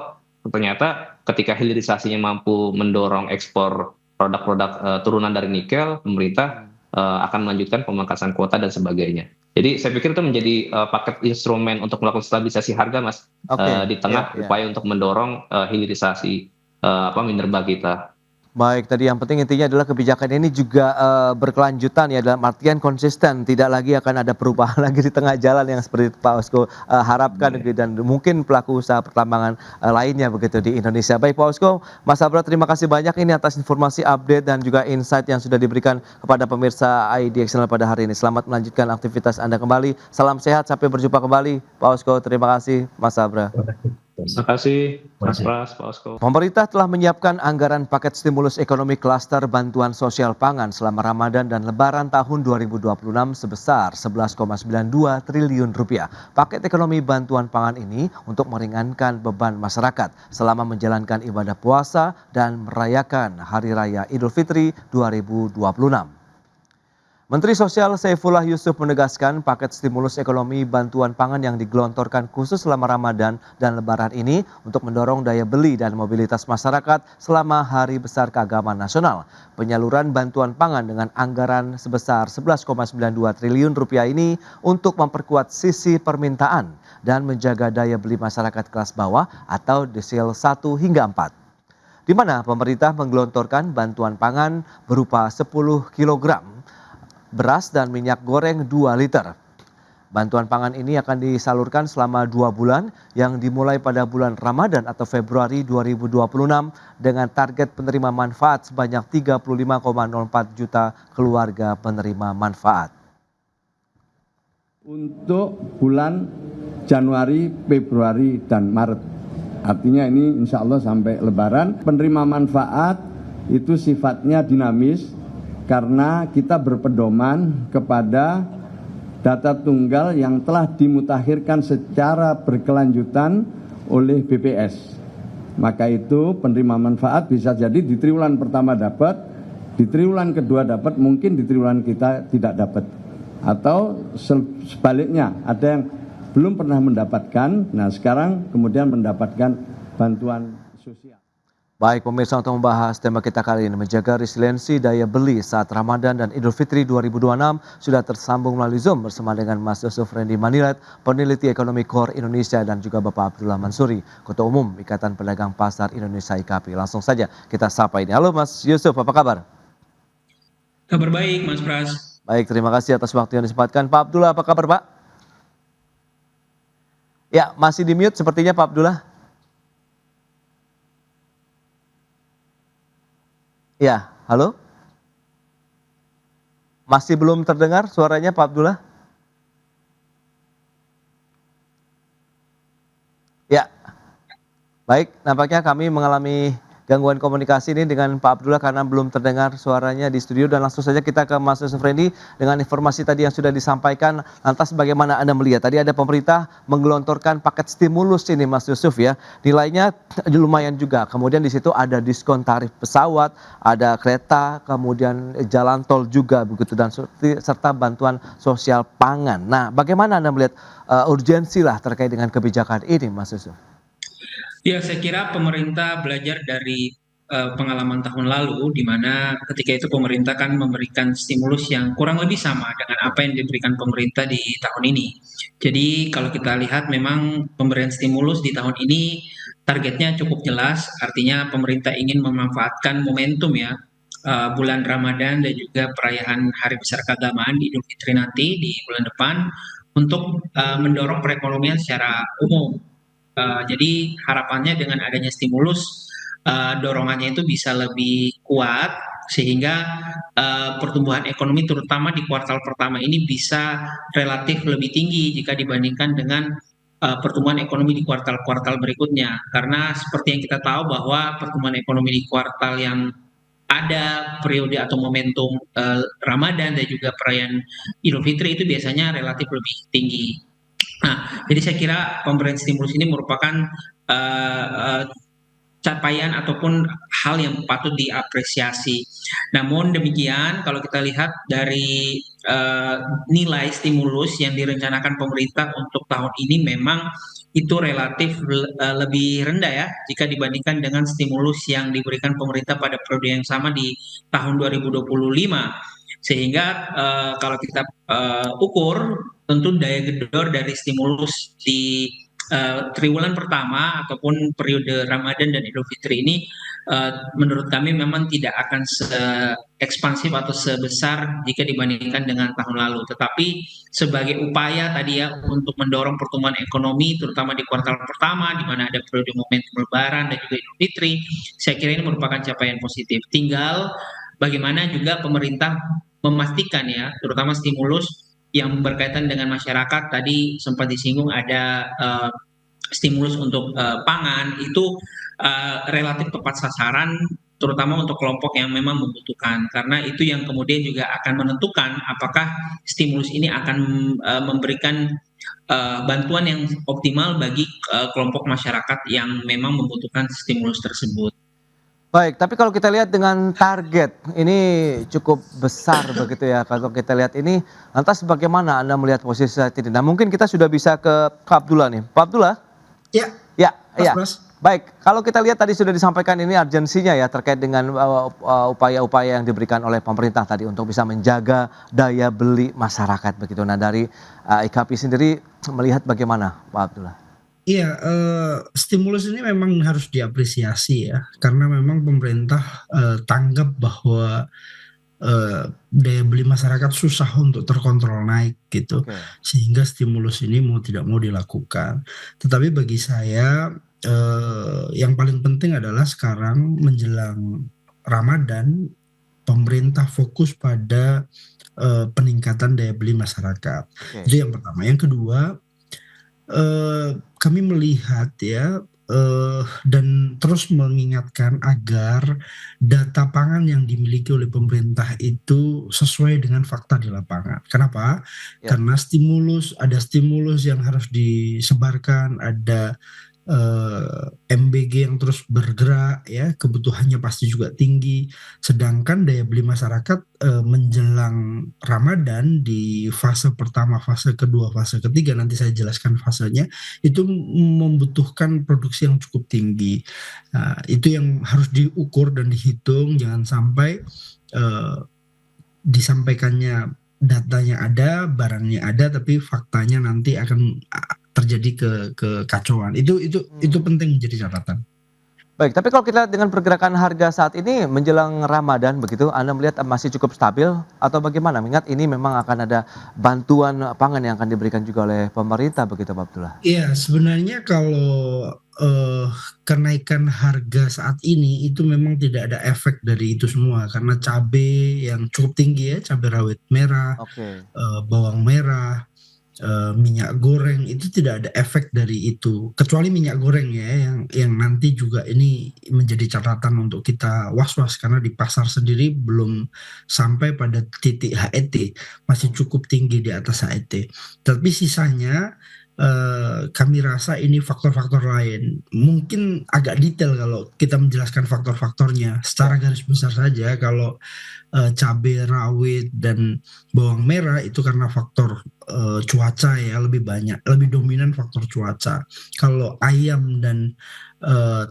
ternyata ketika hilirisasinya mampu mendorong ekspor produk-produk turunan dari nikel, pemerintah akan melanjutkan pemangkasan kuota dan sebagainya. Jadi saya pikir itu menjadi paket instrumen untuk melakukan stabilisasi harga, Mas, Oke, di tengah ya. upaya untuk mendorong hilirisasi minerba kita. Baik, tadi yang penting intinya adalah kebijakan ini juga berkelanjutan ya, dalam artian konsisten, tidak lagi akan ada perubahan lagi di tengah jalan yang seperti Pak Osko harapkan gitu, dan mungkin pelaku usaha pertambangan lainnya begitu di Indonesia. Baik Pak Osko, Mas Abra terima kasih banyak ini atas informasi update dan juga insight yang sudah diberikan kepada pemirsa IDXNL pada hari ini. Selamat melanjutkan aktivitas Anda kembali. Salam sehat, sampai berjumpa kembali. Pak Osko, terima kasih. Mas Abra. Terima kasih, Mas Pras, Pak Osko. Pemerintah telah menyiapkan anggaran paket stimulus ekonomi klaster bantuan sosial pangan selama Ramadan dan Lebaran tahun 2026 sebesar 11,92 triliun rupiah. Paket ekonomi bantuan pangan ini untuk meringankan beban masyarakat selama menjalankan ibadah puasa dan merayakan Hari Raya Idul Fitri 2026. Menteri Sosial Saifullah Yusuf menegaskan paket stimulus ekonomi bantuan pangan yang digelontorkan khusus selama Ramadan dan Lebaran ini untuk mendorong daya beli dan mobilitas masyarakat selama Hari Besar Keagamaan Nasional. Penyaluran bantuan pangan dengan anggaran sebesar 11,92 triliun rupiah ini untuk memperkuat sisi permintaan dan menjaga daya beli masyarakat kelas bawah atau desil 1 hingga 4. Di mana pemerintah menggelontorkan bantuan pangan berupa 10 kg beras dan minyak goreng 2 liter. Bantuan pangan ini akan disalurkan selama 2 bulan yang dimulai pada bulan Ramadan atau Februari 2026 dengan target penerima manfaat sebanyak 35,04 juta keluarga penerima manfaat. Untuk bulan Januari, Februari, dan Maret. Artinya ini insya Allah sampai Lebaran. Penerima manfaat itu sifatnya dinamis, karena kita berpedoman kepada data tunggal yang telah dimutakhirkan secara berkelanjutan oleh BPS. Maka itu penerima manfaat bisa jadi di triwulan pertama dapat, di triwulan kedua dapat, mungkin di triwulan kita tidak dapat. Atau sebaliknya, ada yang belum pernah mendapatkan, nah sekarang kemudian mendapatkan bantuan sosial. Baik pemirsa, untuk membahas tema kita kali ini, menjaga resiliensi daya beli saat Ramadan dan Idul Fitri 2026, sudah tersambung melalui Zoom bersama dengan Mas Yusuf Randy Manilat, peneliti ekonomi KOR Indonesia, dan juga Bapak Abdullah Mansuri, Ketua Umum Ikatan Pedagang Pasar Indonesia IKAPI. Langsung saja kita sapa ini. Halo Mas Yusuf, apa kabar? Kabar baik Mas Pras. Baik, terima kasih atas waktu yang disempatkan. Pak Abdullah, apa kabar Pak? Ya, masih di mute sepertinya Pak Abdullah. Ya, halo? Masih belum terdengar suaranya Pak Abdullah? Ya, baik, nampaknya kami mengalami gangguan komunikasi ini dengan Pak Abdullah karena belum terdengar suaranya di studio, dan langsung saja kita ke Mas Yusuf Randy dengan informasi tadi yang sudah disampaikan. Lantas bagaimana Anda melihat? Tadi ada pemerintah menggelontorkan paket stimulus ini Mas Yusuf ya, nilainya lumayan juga. Kemudian di situ ada diskon tarif pesawat, ada kereta, kemudian jalan tol juga begitu, dan serta bantuan sosial pangan. Nah, bagaimana Anda melihat urgensi lah terkait dengan kebijakan ini Mas Yusuf? Ya, saya kira pemerintah belajar dari pengalaman tahun lalu, di mana ketika itu pemerintah kan memberikan stimulus yang kurang lebih sama dengan apa yang diberikan pemerintah di tahun ini. Jadi kalau kita lihat memang pemberian stimulus di tahun ini targetnya cukup jelas, artinya pemerintah ingin memanfaatkan momentum ya, bulan Ramadan dan juga perayaan Hari Besar Keagamaan Idul Fitri nanti di bulan depan untuk mendorong perekonomian secara umum. Jadi harapannya dengan adanya stimulus, dorongannya itu bisa lebih kuat sehingga pertumbuhan ekonomi terutama di kuartal pertama ini bisa relatif lebih tinggi jika dibandingkan dengan pertumbuhan ekonomi di kuartal-kuartal berikutnya. Karena seperti yang kita tahu bahwa pertumbuhan ekonomi di kuartal yang ada periode atau momentum Ramadan dan juga perayaan Idul Fitri itu biasanya relatif lebih tinggi. Nah, jadi saya kira pemberian stimulus ini merupakan uh, uh, capaian ataupun hal yang patut diapresiasi. Namun demikian, kalau kita lihat dari nilai stimulus yang direncanakan pemerintah untuk tahun ini memang itu relatif lebih rendah ya jika dibandingkan dengan stimulus yang diberikan pemerintah pada periode yang sama di tahun 2025. Sehingga kalau kita ukur, tentu daya gedor dari stimulus di triwulan pertama ataupun periode Ramadan dan Idul Fitri ini menurut kami memang tidak akan se-ekspansif atau sebesar jika dibandingkan dengan tahun lalu. Tetapi sebagai upaya tadi ya untuk mendorong pertumbuhan ekonomi terutama di kuartal pertama di mana ada periode momentum Lebaran dan juga Idul Fitri, saya kira ini merupakan capaian positif. Tinggal bagaimana juga pemerintah memastikan ya, terutama stimulus yang berkaitan dengan masyarakat tadi sempat disinggung ada stimulus untuk pangan itu relatif tepat sasaran terutama untuk kelompok yang memang membutuhkan karena itu yang kemudian juga akan menentukan apakah stimulus ini akan memberikan bantuan yang optimal bagi kelompok masyarakat yang memang membutuhkan stimulus tersebut. Baik, tapi kalau kita lihat dengan target ini cukup besar begitu ya. Kalau kita lihat ini, lantas bagaimana Anda melihat posisi saat ini? Nah, mungkin kita sudah bisa ke Pak Abdullah nih. Pak Abdullah? Ya, Ya, ya. Mas. Baik, kalau kita lihat tadi sudah disampaikan ini urgensinya ya terkait dengan upaya-upaya yang diberikan oleh pemerintah tadi untuk bisa menjaga daya beli masyarakat begitu. Nah, dari IKP sendiri melihat bagaimana, Pak Abdullah? Iya, stimulus ini memang harus diapresiasi ya, karena memang pemerintah tanggap bahwa daya beli masyarakat susah untuk terkontrol naik gitu, sehingga stimulus ini mau tidak mau dilakukan. Tetapi bagi saya yang paling penting adalah sekarang menjelang Ramadan, pemerintah fokus pada peningkatan daya beli masyarakat. Itu yang pertama. Yang kedua, kami melihat ya dan terus mengingatkan agar data pangan yang dimiliki oleh pemerintah itu sesuai dengan fakta di lapangan. Kenapa? Ya. Karena ada stimulus yang harus disebarkan, ada MBG yang terus bergerak ya, kebutuhannya pasti juga tinggi. Sedangkan daya beli masyarakat menjelang Ramadan di fase pertama, fase kedua, fase ketiga, nanti saya jelaskan fasenya, itu membutuhkan produksi yang cukup tinggi. Nah, itu yang harus diukur dan dihitung, jangan sampai disampaikannya datanya ada, barangnya ada, tapi faktanya nanti akan terjadi kekacauan. Itu penting menjadi catatan. Baik, tapi kalau kita lihat dengan pergerakan harga saat ini menjelang Ramadan begitu, Anda melihat masih cukup stabil atau bagaimana? Mengingat ini memang akan ada bantuan pangan yang akan diberikan juga oleh pemerintah begitu, Pak Abdullah. Iya, sebenarnya kalau kenaikan harga saat ini itu memang tidak ada efek dari itu semua karena cabai yang cukup tinggi ya, cabai rawit merah, bawang merah, minyak goreng itu tidak ada efek dari itu kecuali minyak goreng ya yang nanti juga ini menjadi catatan untuk kita was-was karena di pasar sendiri belum sampai pada titik HET, masih cukup tinggi di atas HET. Tapi sisanya kami rasa ini faktor-faktor lain. Mungkin agak detail kalau kita menjelaskan faktor-faktornya. Secara garis besar saja kalau cabai rawit dan bawang merah itu karena faktor cuaca ya, lebih banyak, lebih dominan faktor cuaca. Kalau ayam dan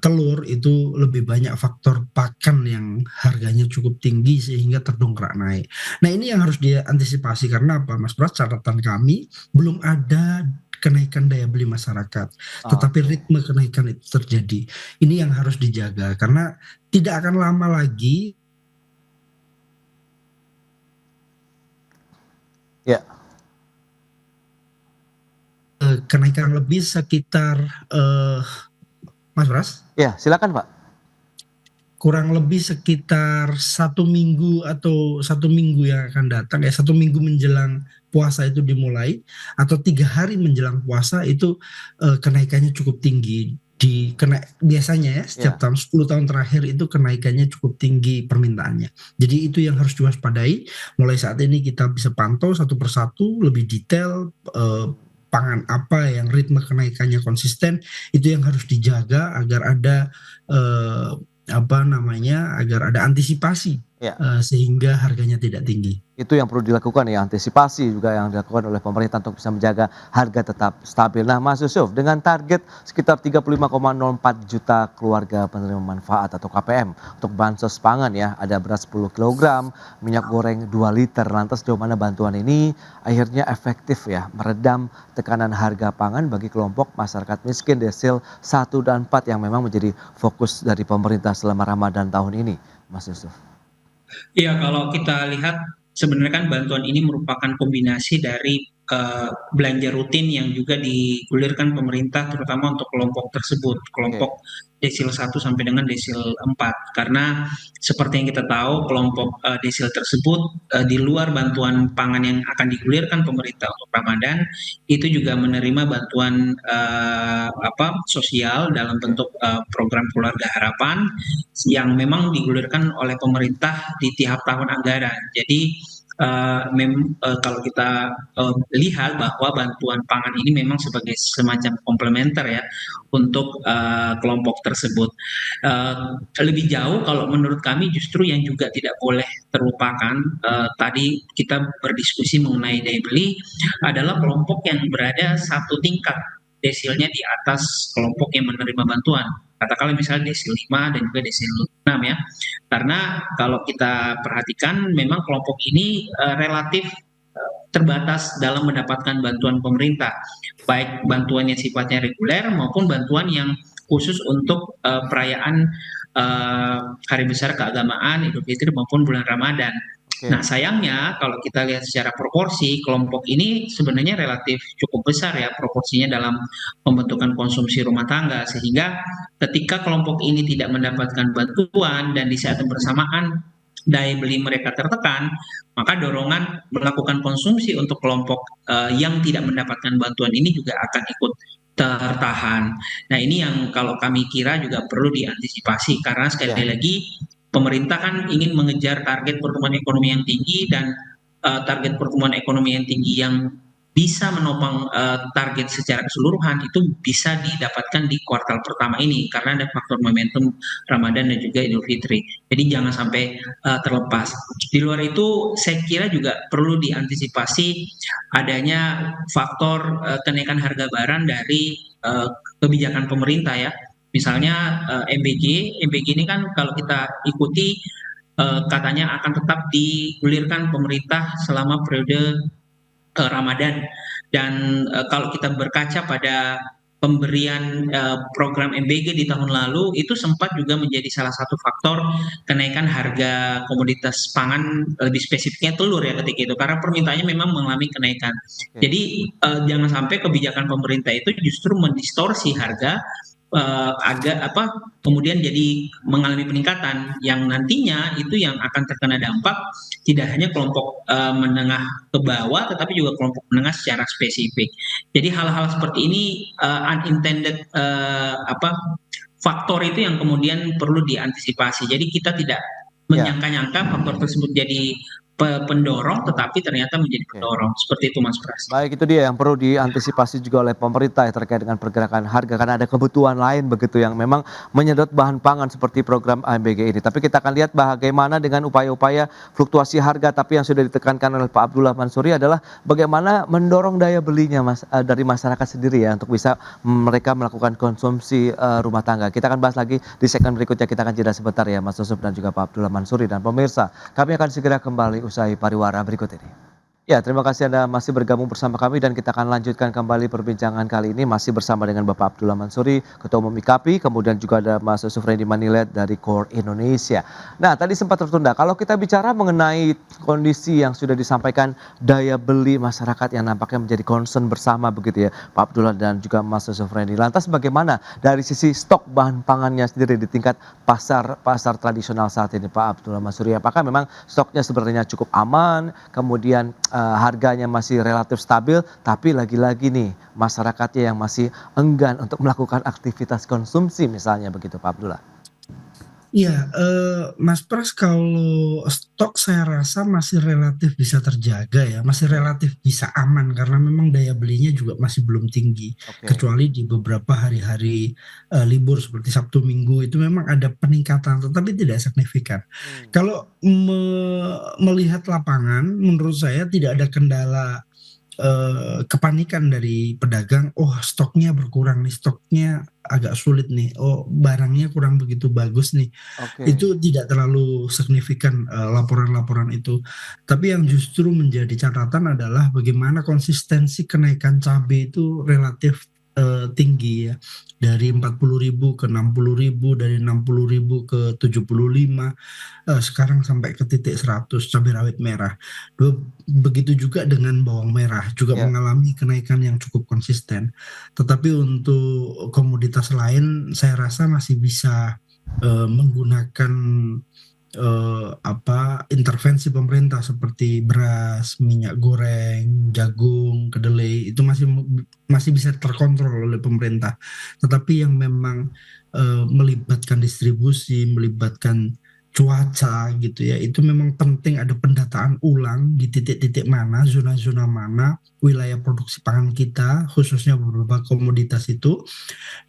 telur itu lebih banyak faktor pakan yang harganya cukup tinggi sehingga terdongkrak naik. Nah, ini yang harus diantisipasi karena apa, Mas Pras? Catatan kami belum ada kenaikan daya beli masyarakat, tetapi ritme kenaikan itu terjadi. Ini yang harus dijaga karena tidak akan lama lagi. Ya. Kenaikan lebih sekitar, Mas Pras? Ya, silakan Pak. Kurang lebih sekitar 1 minggu atau 1 minggu yang akan datang ya, 1 minggu menjelang puasa itu dimulai atau 3 hari menjelang puasa itu kenaikannya cukup tinggi biasanya ya setiap tahun 10 tahun terakhir itu kenaikannya cukup tinggi permintaannya. Jadi itu yang harus diwaspadai. Mulai saat ini kita bisa pantau satu persatu lebih detail pangan apa yang ritme kenaikannya konsisten, itu yang harus dijaga agar ada agar ada antisipasi sehingga harganya tidak tinggi. Itu yang perlu dilakukan ya, antisipasi juga yang dilakukan oleh pemerintah untuk bisa menjaga harga tetap stabil. Nah Mas Yusuf, dengan target sekitar 35,04 juta keluarga penerima manfaat atau KPM untuk bansos pangan ya, ada beras 10 kg, minyak goreng 2 liter. Lantas sejauh mana bantuan ini akhirnya efektif ya meredam tekanan harga pangan bagi kelompok masyarakat miskin desil 1 dan 4 yang memang menjadi fokus dari pemerintah selama Ramadan tahun ini, Mas Yusuf? Iya, kalau kita lihat sebenarnya kan bantuan ini merupakan kombinasi dari belanja rutin yang juga digulirkan pemerintah terutama untuk kelompok tersebut, kelompok desil 1 sampai dengan desil 4. Karena seperti yang kita tahu kelompok desil tersebut di luar bantuan pangan yang akan digulirkan pemerintah untuk Ramadan itu juga menerima bantuan sosial dalam bentuk program Keluarga Harapan yang memang digulirkan oleh pemerintah di tiap tahun anggaran. Jadi kalau kita lihat bahwa bantuan pangan ini memang sebagai semacam komplementer ya untuk kelompok tersebut. Lebih jauh kalau menurut kami justru yang juga tidak boleh terlupakan, tadi kita berdiskusi mengenai daya beli, adalah kelompok yang berada satu tingkat desilnya di atas kelompok yang menerima bantuan. Katakanlah misalnya desil 5 dan juga desil 6 ya. Karena kalau kita perhatikan memang kelompok ini relatif terbatas dalam mendapatkan bantuan pemerintah. Baik bantuan yang sifatnya reguler maupun bantuan yang khusus untuk perayaan hari besar keagamaan, Idul Fitri maupun bulan Ramadan. Nah sayangnya kalau kita lihat secara proporsi kelompok ini sebenarnya relatif cukup besar ya proporsinya dalam pembentukan konsumsi rumah tangga, sehingga ketika kelompok ini tidak mendapatkan bantuan dan di saat yang bersamaan daya beli mereka tertekan, maka dorongan melakukan konsumsi untuk kelompok yang tidak mendapatkan bantuan ini juga akan ikut tertahan. Nah ini yang kalau kami kira juga perlu diantisipasi karena sekali lagi pemerintah kan ingin mengejar target pertumbuhan ekonomi yang tinggi dan target pertumbuhan ekonomi yang tinggi yang bisa menopang target secara keseluruhan itu bisa didapatkan di kuartal pertama ini karena ada faktor momentum Ramadan dan juga Idul Fitri. Jadi jangan sampai terlepas. Di luar itu saya kira juga perlu diantisipasi adanya faktor kenaikan harga barang dari kebijakan pemerintah ya. Misalnya MBG ini kan kalau kita ikuti katanya akan tetap digulirkan pemerintah selama periode Ramadan dan kalau kita berkaca pada pemberian program MBG di tahun lalu itu sempat juga menjadi salah satu faktor kenaikan harga komoditas pangan, lebih spesifiknya telur ya ketika itu karena permintaannya memang mengalami kenaikan. Jadi jangan sampai kebijakan pemerintah itu justru mendistorsi harga kemudian jadi mengalami peningkatan yang nantinya itu yang akan terkena dampak tidak hanya kelompok menengah ke bawah tetapi juga kelompok menengah secara spesifik. Jadi hal-hal seperti ini unintended faktor itu yang kemudian perlu diantisipasi. Jadi kita tidak menyangka-nyangka faktor tersebut jadi pendorong tetapi ternyata menjadi pendorong. Seperti itu Mas Pras. Baik, itu dia yang perlu diantisipasi juga oleh pemerintah terkait dengan pergerakan harga karena ada kebutuhan lain begitu yang memang menyedot bahan pangan seperti program AMBG ini. Tapi kita akan lihat bagaimana dengan upaya-upaya fluktuasi harga tapi yang sudah ditekankan oleh Pak Abdullah Mansuri adalah bagaimana mendorong daya belinya dari masyarakat sendiri ya untuk bisa mereka melakukan konsumsi rumah tangga. Kita akan bahas lagi di segmen berikutnya, kita akan jeda sebentar ya Mas Yusuf dan juga Pak Abdullah Mansuri dan pemirsa. Kami akan segera kembali usai pariwara berikut ini. Ya, terima kasih Anda masih bergabung bersama kami dan kita akan lanjutkan kembali perbincangan kali ini masih bersama dengan Bapak Abdullah Mansuri, Ketua Umum IKAPI, kemudian juga ada Mas Yusuf Randy Manilet dari CORE Indonesia. Nah, tadi sempat tertunda. Kalau kita bicara mengenai kondisi yang sudah disampaikan daya beli masyarakat yang nampaknya menjadi concern bersama begitu ya, Pak Abdullah dan juga Mas Yusuf Randy. Lantas bagaimana dari sisi stok bahan pangannya sendiri di tingkat pasar tradisional saat ini Pak Abdullah Mansuri? Apakah memang stoknya sebenarnya cukup aman, kemudian harganya masih relatif stabil, tapi lagi-lagi nih masyarakatnya yang masih enggan untuk melakukan aktivitas konsumsi misalnya begitu Pak Abdullah? Iya, Mas Pras, kalau stok saya rasa masih relatif bisa terjaga ya, masih relatif bisa aman karena memang daya belinya juga masih belum tinggi. Oke. Kecuali di beberapa hari-hari libur seperti Sabtu Minggu itu memang ada peningkatan tetapi tidak signifikan. Kalau melihat lapangan menurut saya tidak ada kendala kepanikan dari pedagang, oh stoknya berkurang nih, stoknya agak sulit nih, oh barangnya kurang begitu bagus nih. Oke. Itu tidak terlalu signifikan laporan-laporan itu. Tapi yang justru menjadi catatan adalah bagaimana konsistensi kenaikan cabai itu relatif tinggi ya. Dari 40.000 ke 60.000, dari 60.000 ke 75, sekarang sampai ke titik 100 cabai rawit merah. Begitu juga dengan bawang merah juga mengalami kenaikan yang cukup konsisten. Tetapi untuk komoditas lain saya rasa masih bisa menggunakan intervensi pemerintah seperti beras, minyak goreng, jagung, kedelai itu masih bisa terkontrol oleh pemerintah. Tetapi yang memang melibatkan distribusi, melibatkan cuaca gitu ya, itu memang penting ada pendataan ulang di titik-titik mana, zona-zona mana wilayah produksi pangan kita, khususnya beberapa komoditas itu,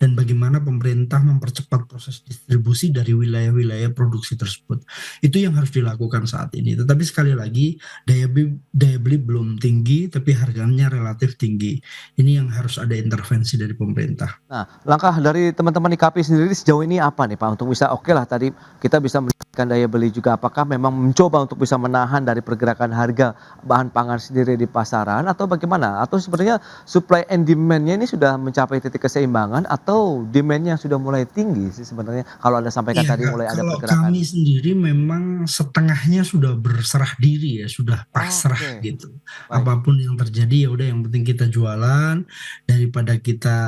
dan bagaimana pemerintah mempercepat proses distribusi dari wilayah-wilayah produksi tersebut. Itu yang harus dilakukan saat ini. Tetapi sekali lagi daya beli belum tinggi, tapi harganya relatif tinggi. Ini yang harus ada intervensi dari pemerintah. Nah, langkah dari teman-teman di KPI sendiri sejauh ini apa nih Pak untuk bisa oke lah tadi kita bisa meningkatkan daya beli juga, apakah memang mencoba untuk bisa menahan dari pergerakan harga bahan pangan sendiri di pasaran atau bagaimana? Atau sebenarnya supply and demand-nya ini sudah mencapai titik keseimbangan atau demand-nya sudah mulai tinggi sih sebenarnya kalau Anda sampaikan tadi mulai ada pergerakan? Kalau kami sendiri memang setengahnya sudah berserah diri ya, sudah pasrah gitu. Baik. Apapun yang terjadi ya udah yang penting kita jualan, daripada kita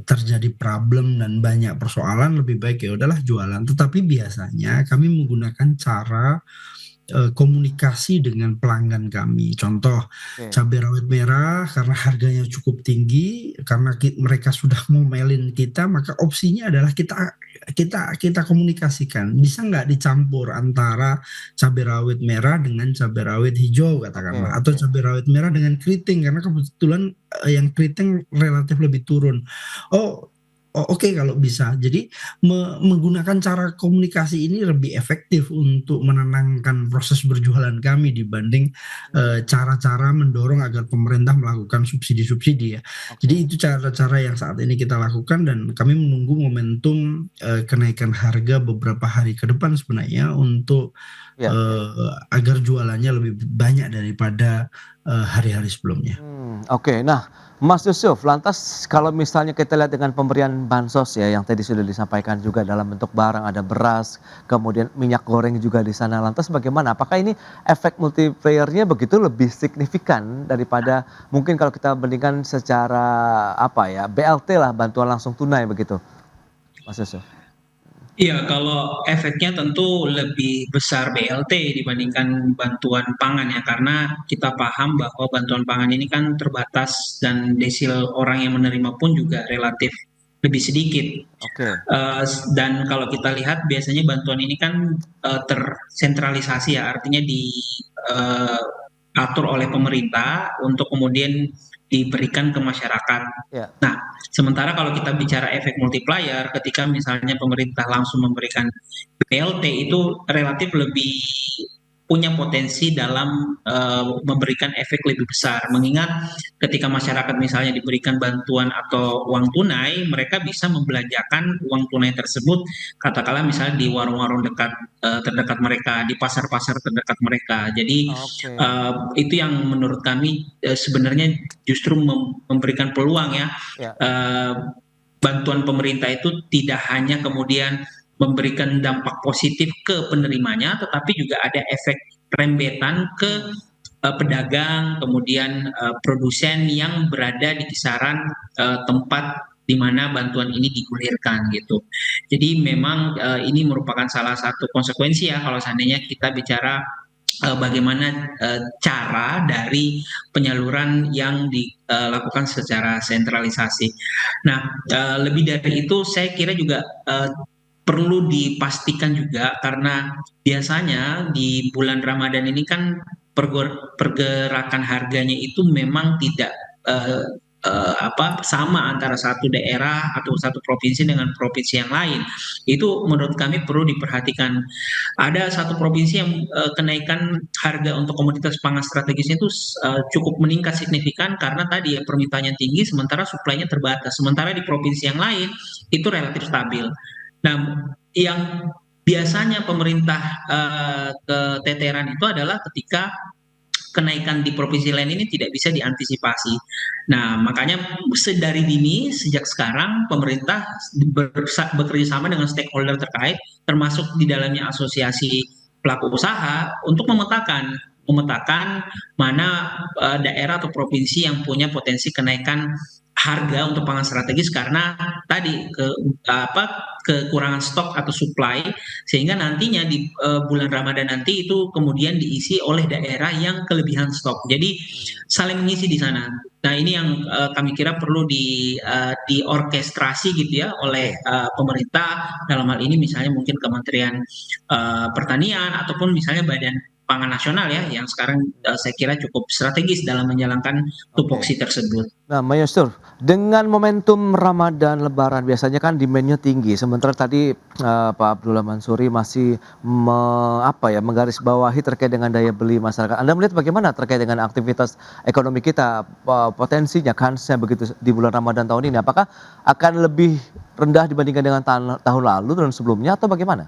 terjadi problem dan banyak persoalan lebih baik ya udahlah jualan. Tetapi biasanya kami menggunakan cara komunikasi dengan pelanggan kami. Contoh, cabai rawit merah karena harganya cukup tinggi, karena mereka sudah ngomelin kita, maka opsinya adalah kita komunikasikan. Bisa nggak dicampur antara cabai rawit merah dengan cabai rawit hijau katakanlah, atau cabai rawit merah dengan keriting karena kebetulan yang keriting relatif lebih turun. Oke, kalau bisa. Jadi menggunakan cara komunikasi ini lebih efektif untuk menenangkan proses berjualan kami dibanding cara-cara mendorong agar pemerintah melakukan subsidi-subsidi ya. Jadi itu cara-cara yang saat ini kita lakukan dan kami menunggu momentum kenaikan harga beberapa hari ke depan sebenarnya untuk agar jualannya lebih banyak daripada hari-hari sebelumnya. Oke, nah Mas Yusuf, lantas kalau misalnya kita lihat dengan pemberian bansos ya yang tadi sudah disampaikan juga dalam bentuk barang, ada beras, kemudian minyak goreng juga di sana. Lantas bagaimana? Apakah ini efek multiplier-nya begitu lebih signifikan daripada mungkin kalau kita bandingkan secara BLT lah, bantuan langsung tunai begitu, Mas Yusuf? Iya, kalau efeknya tentu lebih besar BLT dibandingkan bantuan pangan ya, karena kita paham bahwa bantuan pangan ini kan terbatas dan desil orang yang menerima pun juga relatif lebih sedikit. Dan kalau kita lihat biasanya bantuan ini kan tersentralisasi ya, artinya diatur oleh pemerintah untuk kemudian diberikan ke masyarakat. Nah, sementara kalau kita bicara efek multiplier, ketika misalnya pemerintah langsung memberikan BLT itu relatif lebih punya potensi dalam memberikan efek lebih besar. Mengingat ketika masyarakat misalnya diberikan bantuan atau uang tunai, mereka bisa membelanjakan uang tunai tersebut, katakanlah misalnya di warung-warung terdekat mereka, di pasar-pasar terdekat mereka. Jadi itu yang menurut kami sebenarnya justru memberikan peluang ya. Bantuan pemerintah itu tidak hanya kemudian memberikan dampak positif ke penerimanya, tetapi juga ada efek rembetan ke pedagang, kemudian produsen yang berada di kisaran tempat di mana bantuan ini digulirkan gitu. Jadi memang ini merupakan salah satu konsekuensi ya kalau seandainya kita bicara bagaimana cara dari penyaluran yang dilakukan secara sentralisasi. Nah, lebih dari itu saya kira juga perlu dipastikan juga karena biasanya di bulan Ramadan ini kan pergerakan harganya itu memang tidak eh, sama antara satu daerah atau satu provinsi dengan provinsi yang lain. Itu menurut kami perlu diperhatikan. Ada satu provinsi yang kenaikan harga untuk komoditas pangan strategisnya itu cukup meningkat signifikan karena tadi ya permintaannya tinggi sementara suplainya terbatas. Sementara di provinsi yang lain itu relatif stabil. Nah, yang biasanya pemerintah keteteran itu adalah ketika kenaikan di provinsi lain ini tidak bisa diantisipasi. Nah, makanya sedari dini sejak sekarang pemerintah bekerja sama dengan stakeholder terkait, termasuk di dalamnya asosiasi pelaku usaha untuk memetakan mana daerah atau provinsi yang punya potensi kenaikan harga untuk pangan strategis karena tadi kekurangan stok atau supply sehingga nantinya di bulan Ramadan nanti itu kemudian diisi oleh daerah yang kelebihan stok. Jadi saling mengisi di sana. Nah, ini yang kami kira perlu diorkestrasi gitu ya oleh pemerintah dalam hal ini misalnya mungkin Kementerian Pertanian ataupun misalnya Badan Pangan Nasional ya yang sekarang saya kira cukup strategis dalam menjalankan tupoksi tersebut. Nah, Mayastur, dengan momentum Ramadan Lebaran biasanya kan demand-nya tinggi. Sementara tadi Pak Abdullah Mansuri masih menggarisbawahi terkait dengan daya beli masyarakat. Anda melihat bagaimana terkait dengan aktivitas ekonomi kita, potensinya, kansnya begitu di bulan Ramadan tahun ini? Apakah akan lebih rendah dibandingkan dengan tahun lalu dan sebelumnya atau bagaimana?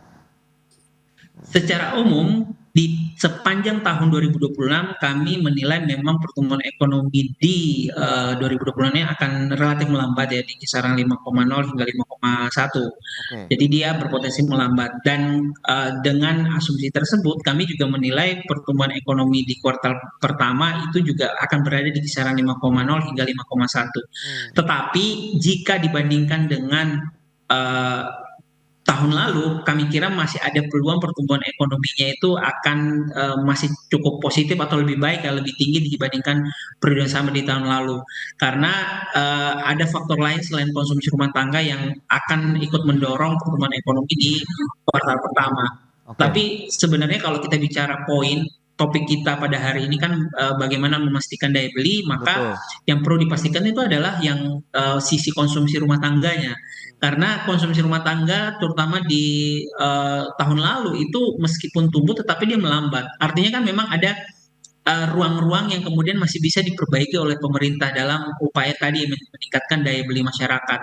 Secara umum di sepanjang tahun 2026 kami menilai memang pertumbuhan ekonomi di 2026 ini akan relatif melambat ya di kisaran 5,0 hingga 5,1. Jadi dia berpotensi melambat dan dengan asumsi tersebut kami juga menilai pertumbuhan ekonomi di kuartal pertama itu juga akan berada di kisaran 5,0 hingga 5,1. Tetapi jika dibandingkan dengan tahun lalu kami kira masih ada peluang pertumbuhan ekonominya itu akan masih cukup positif atau lebih baik lebih tinggi dibandingkan periode yang sama di tahun lalu karena ada faktor lain selain konsumsi rumah tangga yang akan ikut mendorong pertumbuhan ekonomi di kuartal pertama. Tapi sebenarnya kalau kita bicara poin topik kita pada hari ini kan bagaimana memastikan daya beli, maka yang perlu dipastikan itu adalah yang sisi konsumsi rumah tangganya. Karena konsumsi rumah tangga terutama di tahun lalu itu meskipun tumbuh tetapi dia melambat. Artinya kan memang ada ruang-ruang yang kemudian masih bisa diperbaiki oleh pemerintah dalam upaya tadi meningkatkan daya beli masyarakat.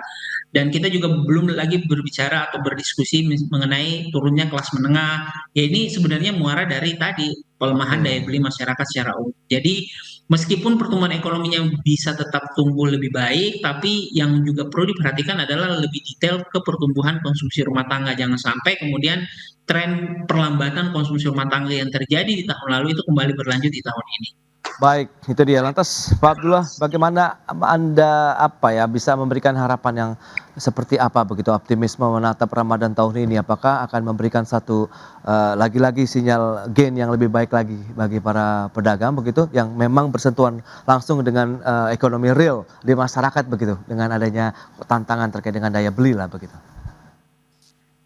Dan kita juga belum lagi berbicara atau berdiskusi mengenai turunnya kelas menengah. Ya ini sebenarnya muara dari tadi pelemahan daya beli masyarakat secara umum. Jadi meskipun pertumbuhan ekonominya bisa tetap tumbuh lebih baik, tapi yang juga perlu diperhatikan adalah lebih detail ke pertumbuhan konsumsi rumah tangga. Jangan sampai kemudian tren perlambatan konsumsi rumah tangga yang terjadi di tahun lalu itu kembali berlanjut di tahun ini. Baik, itu dia. Lantas Pak Abdullah, bagaimana Anda bisa memberikan harapan yang seperti apa begitu optimisme menatap Ramadan tahun ini? Apakah akan memberikan satu lagi-lagi sinyal gain yang lebih baik lagi bagi para pedagang begitu yang memang bersentuhan langsung dengan ekonomi real di masyarakat begitu dengan adanya tantangan terkait dengan daya beli lah begitu?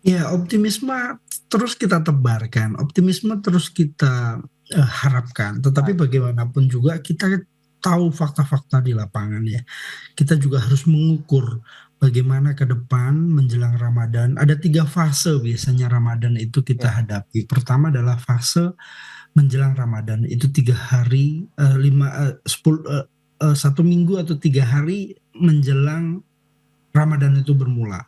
Ya, optimisme terus kita tebarkan, optimisme terus kita harapkan. Tetapi bagaimanapun juga kita tahu fakta-fakta di lapangan ya. Kita juga harus mengukur bagaimana ke depan menjelang Ramadan. Ada 3 fase biasanya Ramadan itu kita hadapi. Pertama adalah fase menjelang Ramadan itu 3 hari, 1 minggu atau 3 hari menjelang Ramadan itu bermula.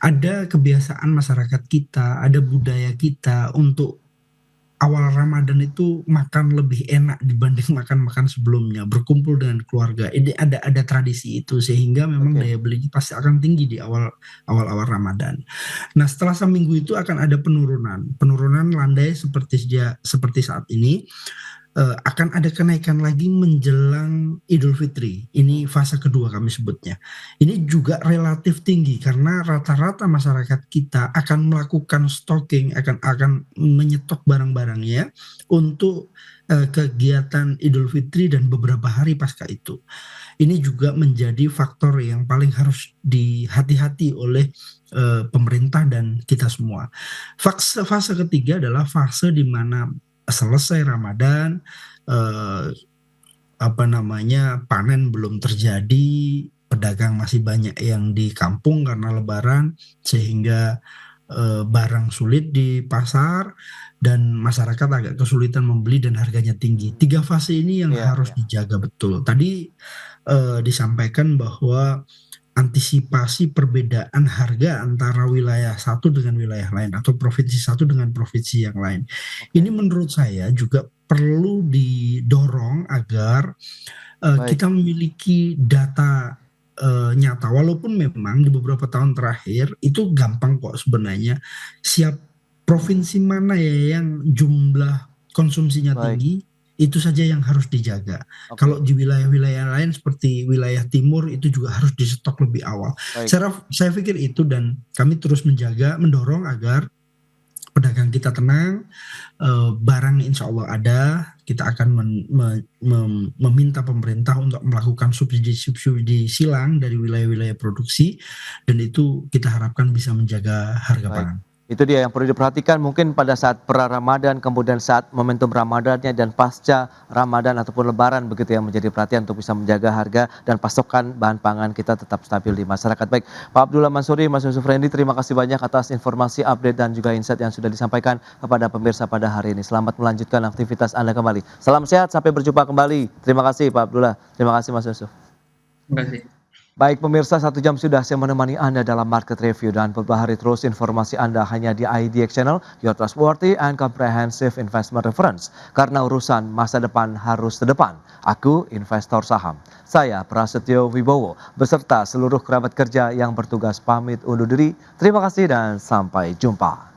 Ada kebiasaan masyarakat kita, ada budaya kita untuk awal Ramadan itu makan lebih enak dibanding makan-makan sebelumnya, berkumpul dengan keluarga. Ini ada tradisi itu sehingga memang daya belinya pasti akan tinggi di awal Ramadan. Nah, setelah seminggu itu akan ada penurunan landai seperti saat ini. akan ada kenaikan lagi menjelang Idul Fitri. Ini fase kedua kami sebutnya. Ini juga relatif tinggi karena rata-rata masyarakat kita akan melakukan stocking, akan menyetok barang-barangnya untuk kegiatan Idul Fitri dan beberapa hari pasca itu. Ini juga menjadi faktor yang paling harus dihati-hati oleh pemerintah dan kita semua. Fase ketiga adalah fase di mana selesai Ramadan, panen belum terjadi, pedagang masih banyak yang di kampung karena Lebaran, sehingga barang sulit di pasar dan masyarakat agak kesulitan membeli dan harganya tinggi. 3 fase ini yang harus dijaga betul. Tadi disampaikan bahwa antisipasi perbedaan harga antara wilayah satu dengan wilayah lain atau provinsi satu dengan provinsi yang lain. Ini menurut saya juga perlu didorong agar kita memiliki data nyata, walaupun memang di beberapa tahun terakhir itu gampang kok sebenarnya, siap provinsi mana ya yang jumlah konsumsinya tinggi, itu saja yang harus dijaga. Kalau di wilayah-wilayah lain seperti wilayah timur itu juga harus distok lebih awal. Saya pikir itu, dan kami terus mendorong agar pedagang kita tenang, barang insya Allah ada. Kita akan meminta pemerintah untuk melakukan subsidi silang dari wilayah-wilayah produksi, dan itu kita harapkan bisa menjaga harga pangan. Itu dia yang perlu diperhatikan mungkin pada saat pra-Ramadan, kemudian saat momentum Ramadannya dan pasca Ramadan ataupun Lebaran, begitu yang menjadi perhatian untuk bisa menjaga harga dan pasokan bahan pangan kita tetap stabil di masyarakat. Baik, Pak Abdullah Mansuri, Mas Yusuf Rendy, terima kasih banyak atas informasi, update dan juga insight yang sudah disampaikan kepada pemirsa pada hari ini. Selamat melanjutkan aktivitas Anda kembali. Salam sehat, sampai berjumpa kembali. Terima kasih Pak Abdullah, terima kasih Mas Yusuf. Terima kasih. Baik pemirsa, 1 jam sudah saya menemani Anda dalam Market Review, dan pelbagai terus informasi Anda hanya di IDX Channel, your trustworthy and comprehensive investment reference. Karena urusan masa depan harus terdepan. Aku investor saham. Saya Prasetyo Wibowo beserta seluruh kerabat kerja yang bertugas pamit undur diri. Terima kasih dan sampai jumpa.